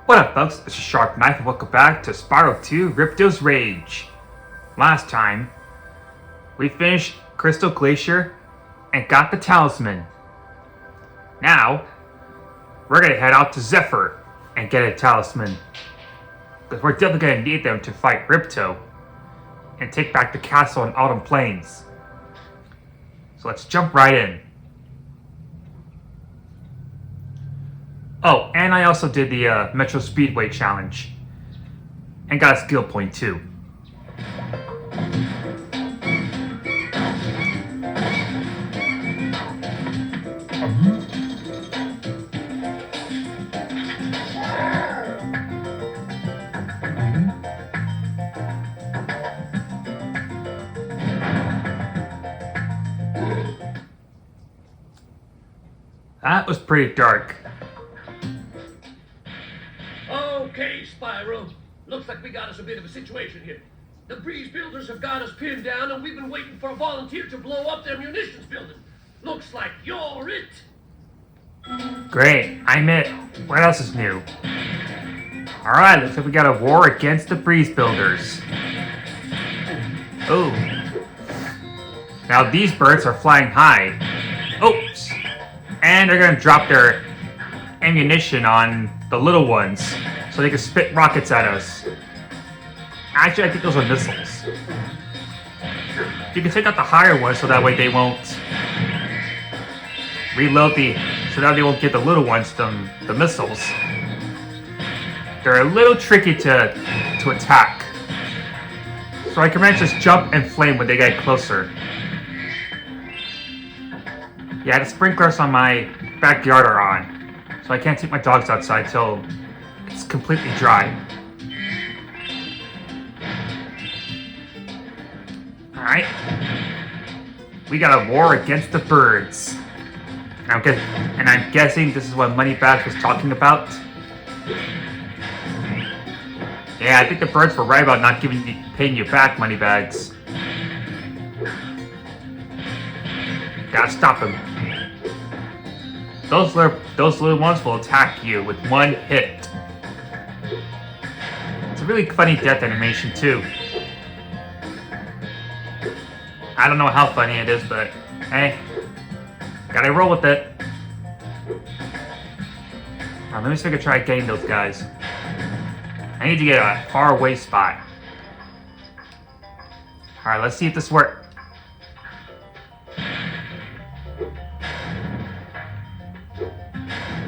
What up, folks? It's a Sharp Knife, and welcome back to Spyro 2 Ripto's Rage. Last time, we finished Crystal Glacier and got the Talisman. Now, we're gonna head out to Zephyr and get a Talisman. Because we're definitely gonna need them to fight Ripto and take back the castle in Autumn Plains. So let's jump right in. Oh, and I also did the Metro Speedway challenge. And got a skill point too. That was pretty dark. Okay, Spyro. Looks like we got us a bit of a situation here. The breeze builders have got us pinned down, and we've been waiting for a volunteer to blow up their munitions building. Looks like you're it. Great, I'm it. What else is new? Alright, looks like we got a war against the breeze builders. Oh. Now these birds are flying high. Oops. And they're gonna drop their ammunition on the little ones so they can spit rockets at us. Actually, I think those are missiles. You can take out the higher ones so that way they won't reload so that they won't get the little ones the missiles. They're a little tricky to attack. So I can just jump and flame when they get closer. Yeah, the sprinklers on my backyard are on, so I can't take my dogs outside till it's completely dry. Alright. We got a war against the birds. And I'm guessing this is what Moneybags was talking about. Yeah, I think the birds were right about not paying you back, Moneybags. Gotta stop them. Those little ones will attack you with one hit. It's a really funny death animation too. I don't know how funny it is, but hey, gotta roll with it. Now let me see if I can try getting those guys. I need to get a far away spot. Alright, let's see if this works.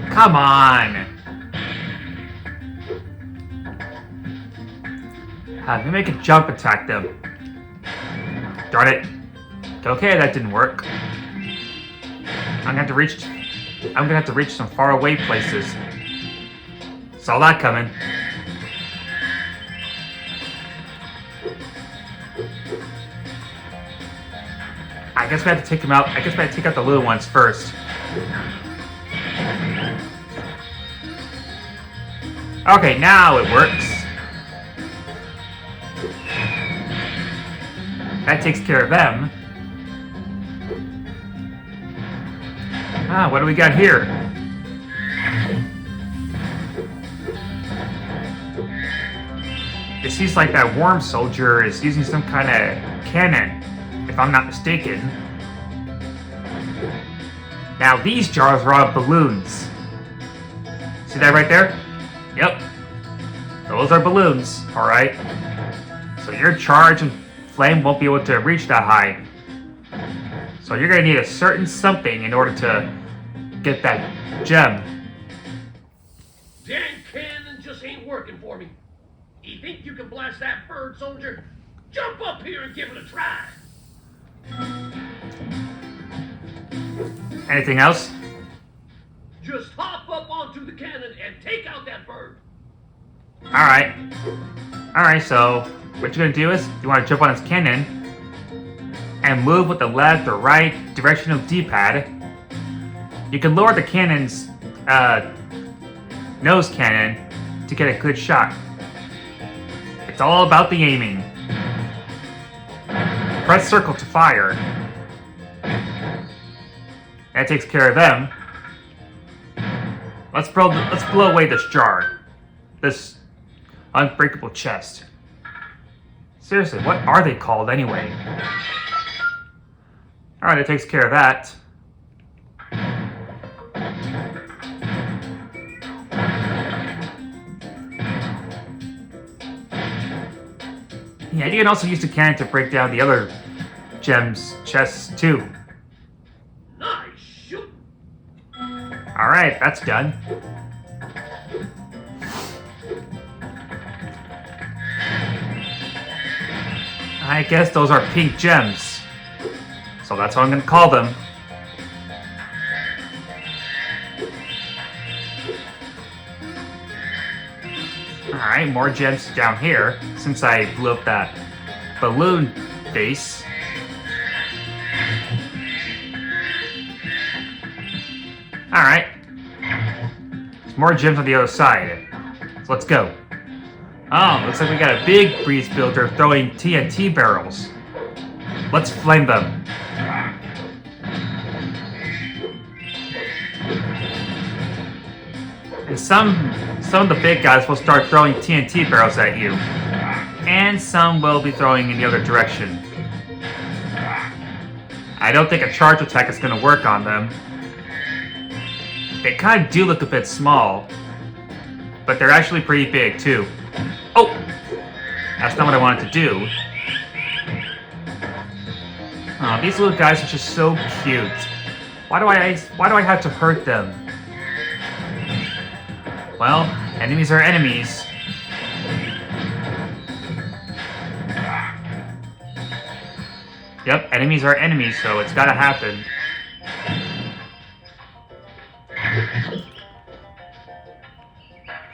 Come on! Let me make a jump attack them. Darn it. Okay, that didn't work. I'm gonna have to reach some far away places. Saw that coming. I guess we have to take them out. I guess we have to take out the little ones first. Okay, now it works. That takes care of them. What do we got here? It seems like that worm soldier is using some kind of cannon, if I'm not mistaken. Now these jars are all balloons. See that right there? Yep. Those are balloons, alright? So your charge and flame won't be able to reach that high. So you're gonna need a certain something in order to get that gem. Dang cannon just ain't working for me. You think you can blast that bird, soldier? Jump up here and give it a try. Anything else? Just hop up onto the cannon and take out that bird. Alright. Alright, so what you're gonna do is you wanna jump on its cannon and move with the left or right direction of D-pad. You can lower the cannon's nose cannon to get a good shot. It's all about the aiming. Press circle to fire. That takes care of them. Let's blow away this jar. this unbreakable chest. Seriously, what are they called anyway? Alright, it takes care of that. Yeah, you can also use the cannon to break down the other gems chests too. Nice shoot. Alright, that's done. I guess those are pink gems. So that's what I'm gonna call them. Alright, more gems down here, since I blew up that balloon base. Alright. There's more gems on the other side. So let's go. Oh, looks like we got a big breeze builder throwing TNT barrels. Let's flame them. And some of the big guys will start throwing TNT barrels at you. And some will be throwing in the other direction. I don't think a charge attack is going to work on them. They kind of do look a bit small. But they're actually pretty big too. Oh! That's not what I wanted to do. Oh, these little guys are just so cute. Why do I have to hurt them? Well, enemies are enemies. Yep, enemies are enemies, so it's gotta happen.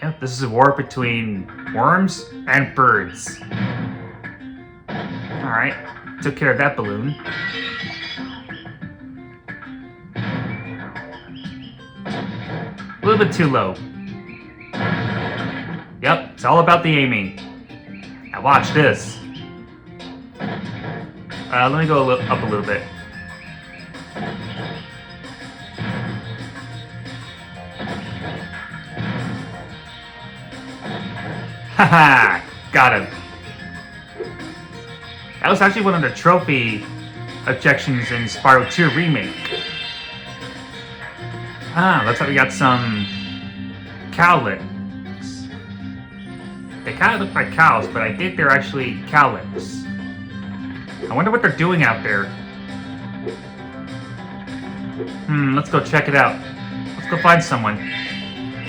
Yep, this is a war between worms and birds. Alright, took care of that balloon. A little bit too low. Yep, it's all about the aiming. Now watch this. Let me go up a little bit. Haha! Got him. That was actually one of the trophy objections in Spyro 2 Remake. Ah, looks like we got some cowlicks. They kind of look like cows, but I think they're actually cowlicks. I wonder what they're doing out there. Let's go check it out. Let's go find someone.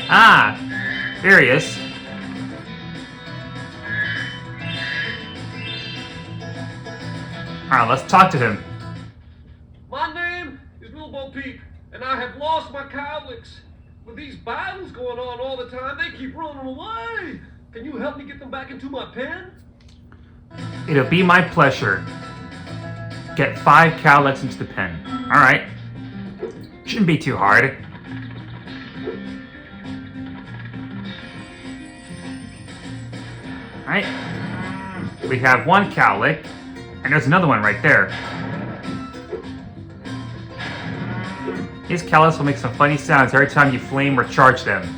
Ah! There he is. Alright, let's talk to him. My name is Little Bo Peep, and I have lost my cowlicks. With these battles going on all the time, they keep running away. Can you help me get them back into my pen? It'll be my pleasure. Get 5 cowlicks into the pen. Alright. Shouldn't be too hard. Alright. We have 1 cowlick, and there's another one right there. These cowlicks will make some funny sounds every time you flame or charge them.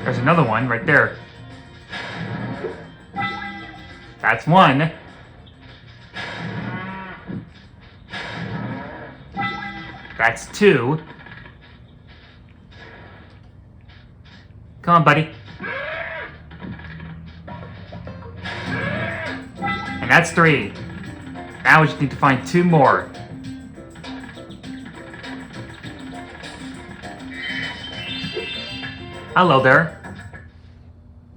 There's another one right there. That's 1. That's 2. Come on, buddy. And that's 3. Now we just need to find 2 more. Hello there.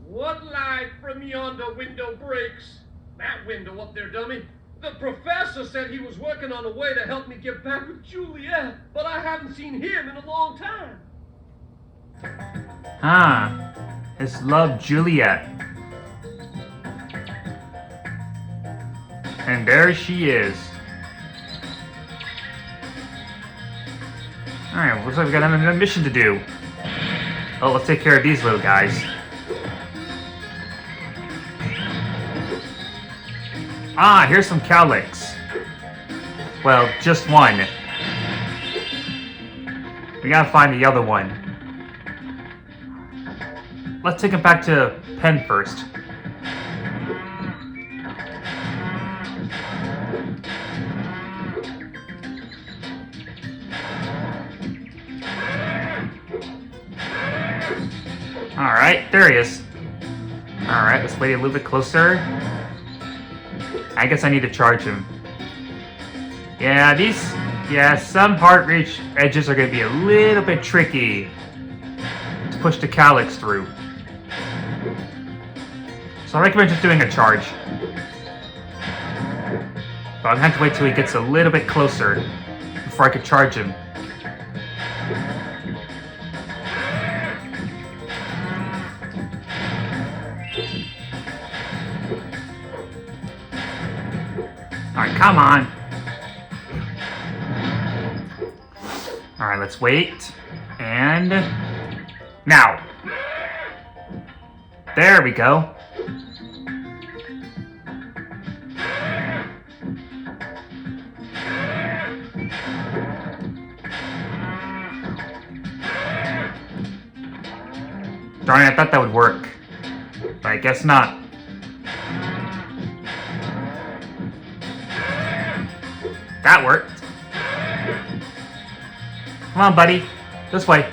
What light from yonder window breaks? That window up there, dummy. The professor said he was working on a way to help me get back with Juliet, but I haven't seen him in a long time. Ah, his love Juliet. And there she is. Alright, looks like we got another mission to do. Oh, let's take care of these little guys. Ah, here's some cowlicks. Well, just one. We gotta find the other one. Let's take him back to Pen first. Alright, there he is. Alright, let's wait a little bit closer. I guess I need to charge him. Yeah, some heart reach edges are going to be a little bit tricky to push the calyx through. So I recommend just doing a charge. But I'm going to have to wait till he gets a little bit closer before I can charge him. Alright, come on. Alright, let's wait. And... now! There we go. Darn it, I thought that would work. But I guess not. That worked. Come on, buddy. This way.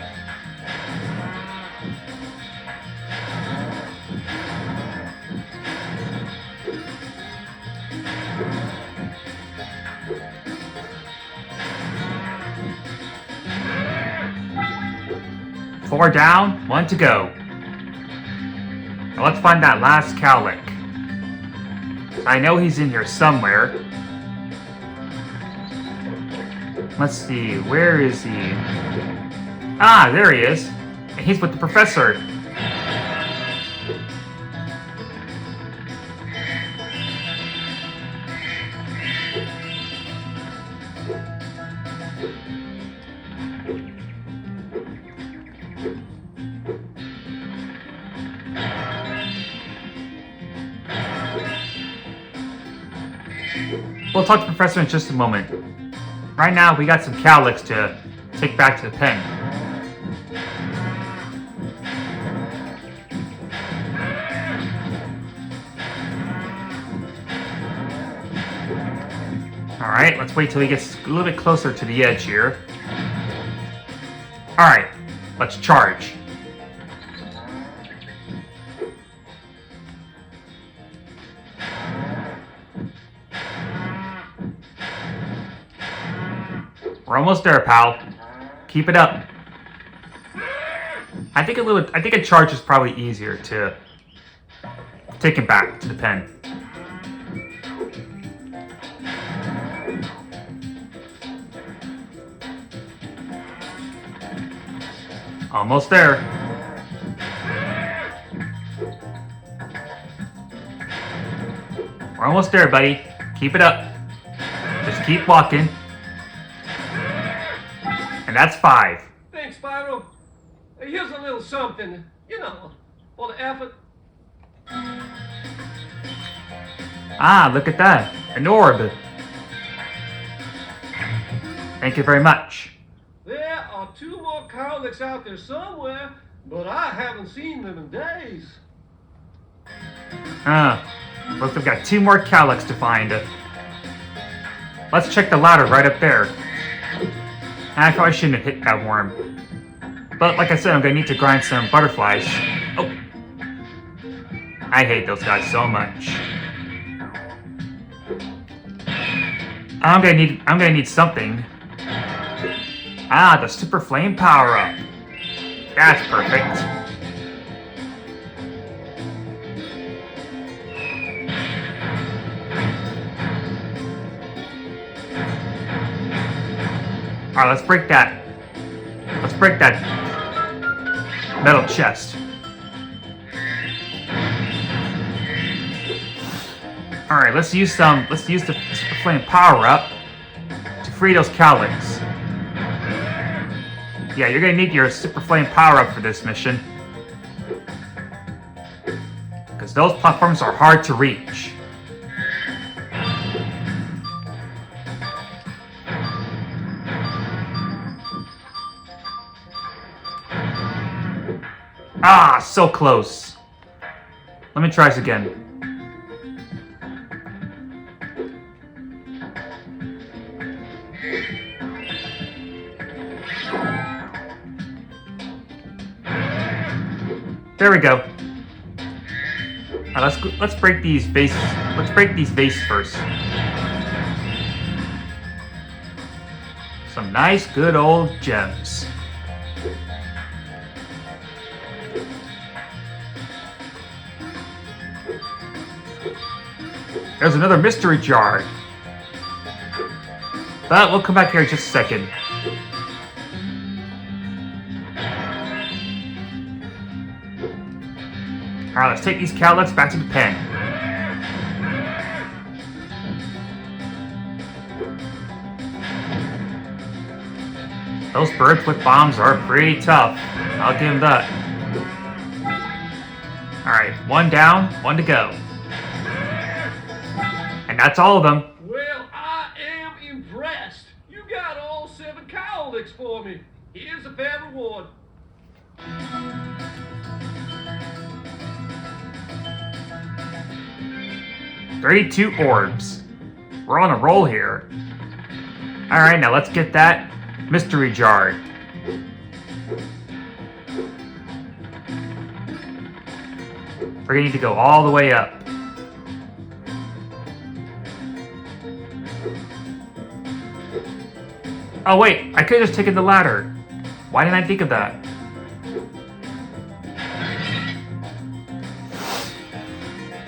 Four down, one to go. Now let's find that last cowlick. I know he's in here somewhere. Let's see, where is he? Ah, there he is. He's with the professor. We'll talk to the professor in just a moment. Right now, we got some cowlicks to take back to the pen. Alright, let's wait till he gets a little bit closer to the edge here. Alright, let's charge. We're almost there, pal. Keep it up. I think a charge is probably easier to take him back to the pen. Almost there. We're almost there, buddy. Keep it up. Just keep walking. And that's 5. Thanks, Spyro. Hey, here's a little something, you know, for the effort. Ah, look at that. An orb. Thank you very much. There are 2 more cowlicks out there somewhere, but I haven't seen them in days. Looks like we've got 2 more cowlicks to find. Let's check the ladder right up there. I probably shouldn't have hit that worm. But like I said, I'm going to need to grind some butterflies. Oh. I hate those guys so much. I'm gonna need something. Ah, the super flame power up. That's perfect. Alright, let's break that. Let's break that metal chest. Alright, let's use the super flame power up to free those cowlicks. Yeah, you're gonna need your super flame power up for this mission. Because those platforms are hard to reach. so close. Let me try this again. There we go. Alright, let's break these vases. Let's break these vases first. Some nice, good old gems. There's another mystery jar. But we'll come back here in just a second. Alright, let's take these cowlets back to the pen. Those birds with bombs are pretty tough. I'll give them that. Alright, one down, one to go. And that's all of them. Well, I am impressed. You got all 7 cowlicks for me. Here's a fair reward. 32 orbs. We're on a roll here. Alright, now let's get that mystery jar. We're gonna need to go all the way up. Oh wait, I could have just taken the ladder. Why didn't I think of that?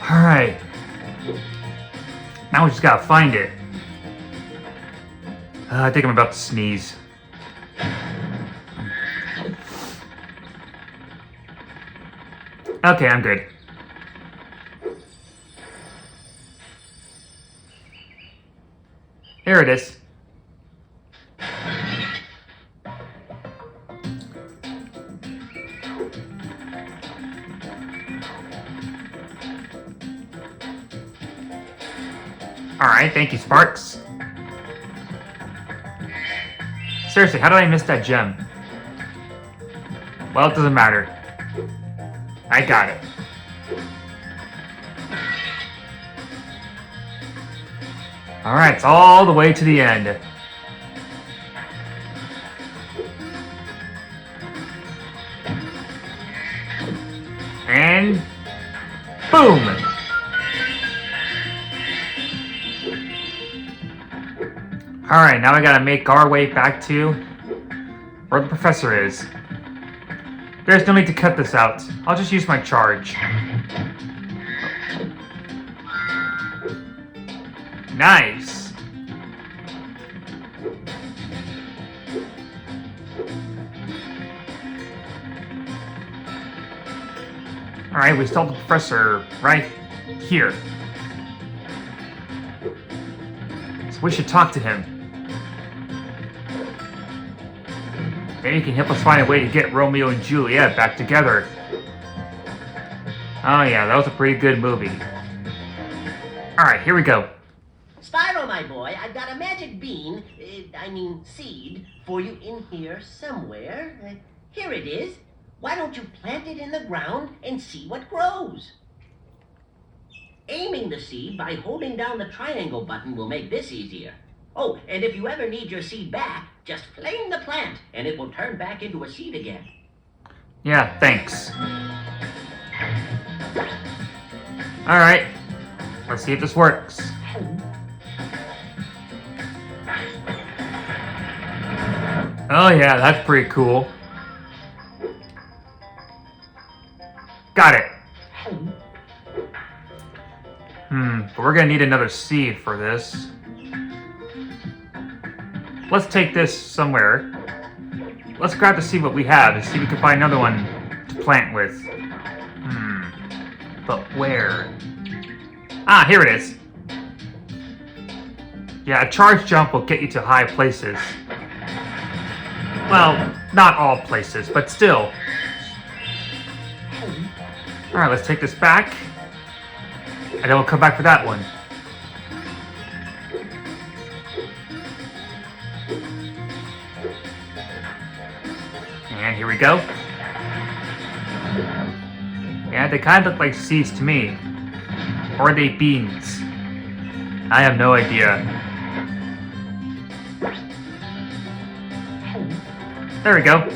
Alright. Now we just gotta find it. I think I'm about to sneeze. Okay, I'm good. Here it is. Alright, thank you, Sparks. Seriously, how did I miss that gem? Well, it doesn't matter. I got it. Alright, it's all the way to the end. And boom! Alright, now we gotta make our way back to where the professor is. There's no need to cut this out. I'll just use my charge. Nice! Alright, we stole the professor right here. So we should talk to him. Maybe he can help us find a way to get Romeo and Juliet back together. Oh yeah, that was a pretty good movie. Alright, here we go. Spyro, my boy, I've got a magic bean, seed, for you in here somewhere. Here it is. Why don't you plant it in the ground and see what grows? Aiming the seed by holding down the triangle button will make this easier. Oh, and if you ever need your seed back, just flame the plant, and it will turn back into a seed again. Yeah, thanks. Alright, let's see if this works. Oh yeah, that's pretty cool. Got it. But we're gonna need another seed for this. Let's take this somewhere. Let's grab the seed what we have and see if we can find another one to plant with. But where? Ah, here it is. Yeah, a charge jump will get you to high places. Well, not all places, but still. Alright, let's take this back. And then we'll come back for that one. And here we go. They kind of look like seeds to me. Or are they beans? I have no idea. There we go.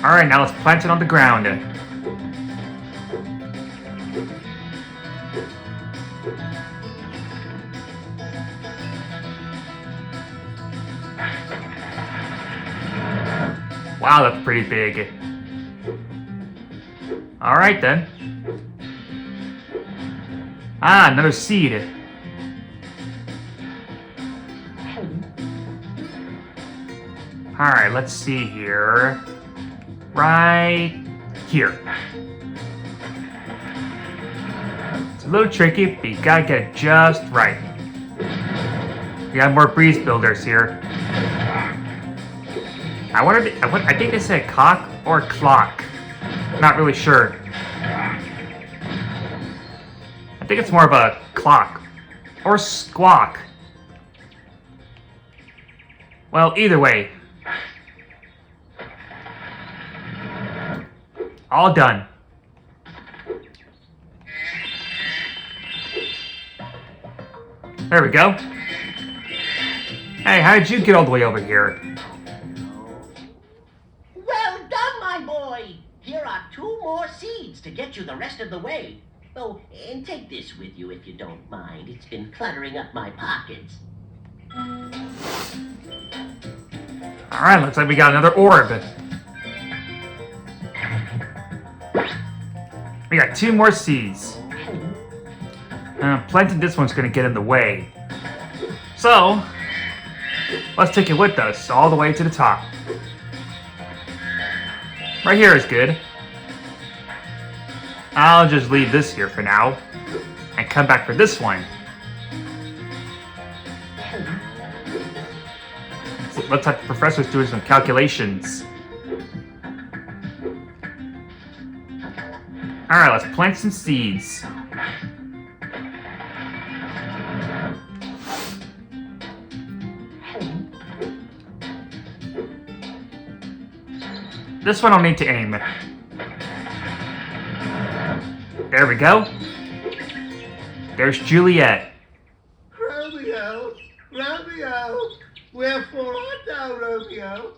Alright, now let's plant it on the ground. Wow, that's pretty big. Alright then. Ah, another seed. Alright, let's see here. Right here. It's a little tricky, but you gotta get it just right. We got more breeze builders here. I think they said cock or clock. Not really sure. I think it's more of a clock. Or squawk. Well, either way. All done. There we go. Hey, how did you get all the way over here? Well done, my boy! Here are 2 more seeds to get you the rest of the way. Oh, and take this with you if you don't mind. It's been cluttering up my pockets. Alright, looks like we got another orb. We got 2 more seeds. Planting this one's gonna get in the way. So, let's take it with us all the way to the top. Right here is good. I'll just leave this here for now and come back for this one. So looks like the professor's doing some calculations. Alright, let's plant some seeds. This one I'll need to aim. There we go. There's Juliet. Romeo, Romeo, wherefore art thou, Romeo?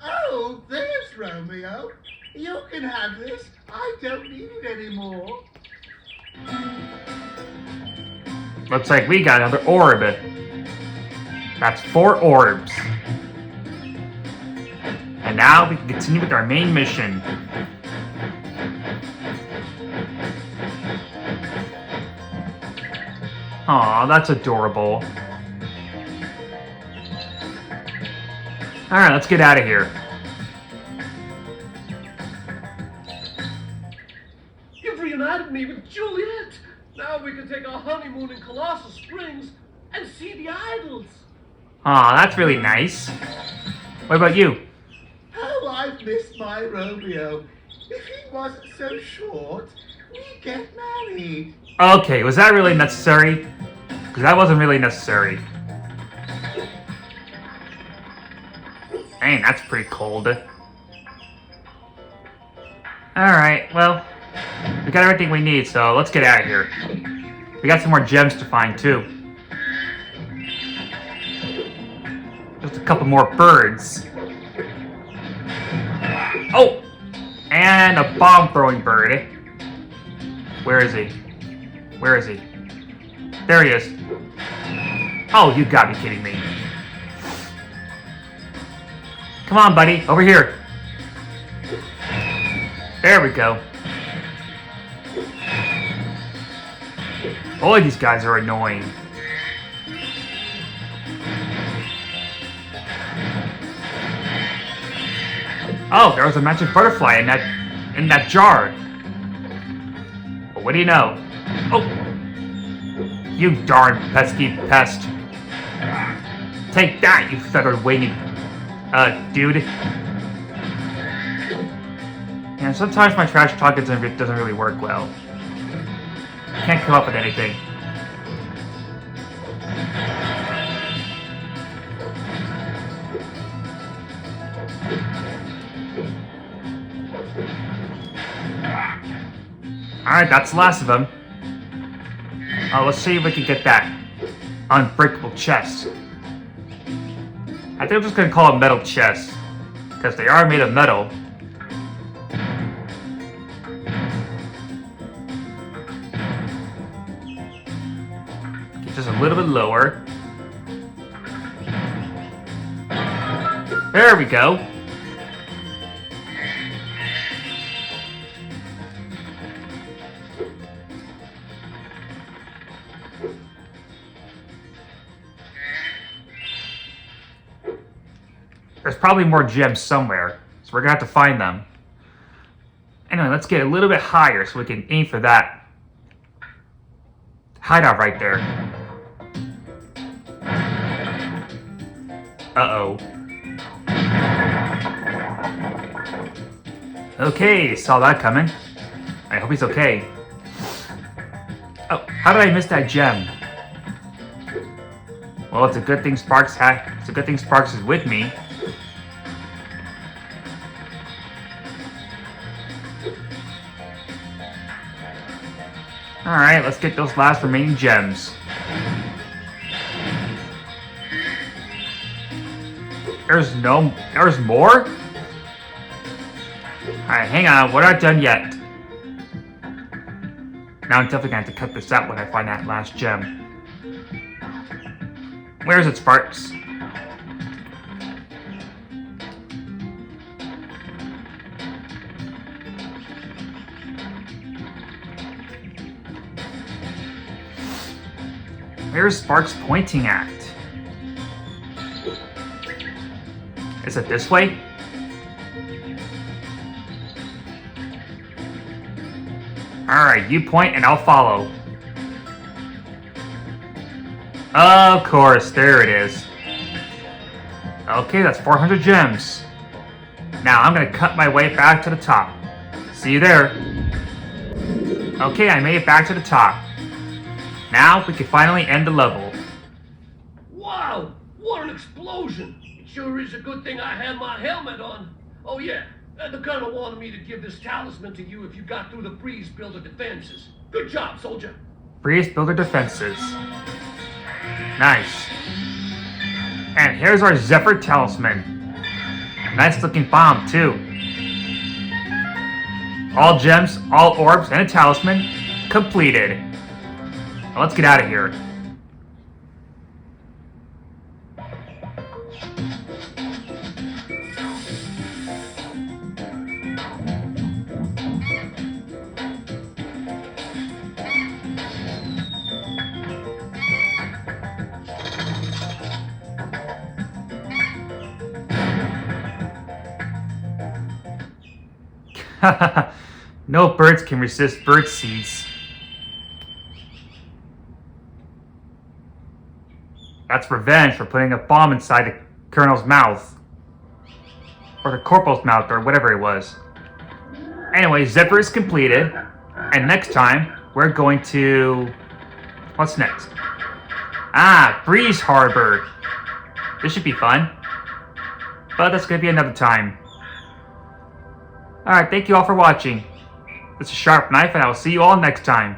Oh, there's Romeo. You can have this. I don't need it anymore. Looks like we got another orb. That's 4 orbs. And now we can continue with our main mission. Aw, that's adorable. Alright, let's get out of here. You've reunited me with Juliet. Now we can take our honeymoon in Colossal Springs and see the idols. Aw, that's really nice. What about you? How I've missed my Romeo. If he wasn't so short, we'd get married. Okay, was that really necessary? Because that wasn't really necessary. Dang, that's pretty cold. Alright, well, we got everything we need, so let's get out of here. We got some more gems to find, too. Just a couple more birds. Oh! And a bomb-throwing bird. Where is he? Where is he? There he is. Oh, you gotta be kidding me. Come on, buddy. Over here. There we go. Boy, these guys are annoying. Oh, there was a magic butterfly in that jar. Well, what do you know? Oh! You darn pesky pest. Take that, you feather-winged, dude. And sometimes my trash talk doesn't really work well. Can't come up with anything. Alright, that's the last of them. Let's see if we can get that unbreakable chest. I think I'm just gonna call it metal chest, because they are made of metal. Get just a little bit lower. There we go. There's probably more gems somewhere, so we're gonna have to find them. Anyway, let's get a little bit higher so we can aim for that hideout right there. Uh-oh. Okay, saw that coming. I hope he's okay. Oh, how did I miss that gem? Well, it's a good thing Sparks is with me. Alright, let's get those last remaining gems. There's more? Alright, hang on, we're not done yet. Now I'm definitely gonna have to cut this out when I find that last gem. Where is it, Sparks? Where's Sparks pointing at? Is it this way? Alright, you point and I'll follow. Of course, there it is. Okay, that's 400 gems. Now I'm gonna cut my way back to the top. See you there. Okay, I made it back to the top. Now we can finally end the level. Wow! What an explosion! It sure is a good thing I had my helmet on. Oh yeah, the colonel wanted me to give this talisman to you if you got through the breeze builder defenses. Good job, soldier. Breeze builder defenses. Nice. And here's our Zephyr talisman. Nice looking bomb too. All gems, all orbs, and a talisman completed. Now let's get out of here. No birds can resist bird seeds. That's revenge for putting a bomb inside the colonel's mouth. Or the corporal's mouth, or whatever it was. Anyway, Zephyr is completed. And next time, we're going to... What's next? Ah, Breeze Harbor. This should be fun. But that's going to be another time. Alright, thank you all for watching. This is Sharp Knife, and I will see you all next time.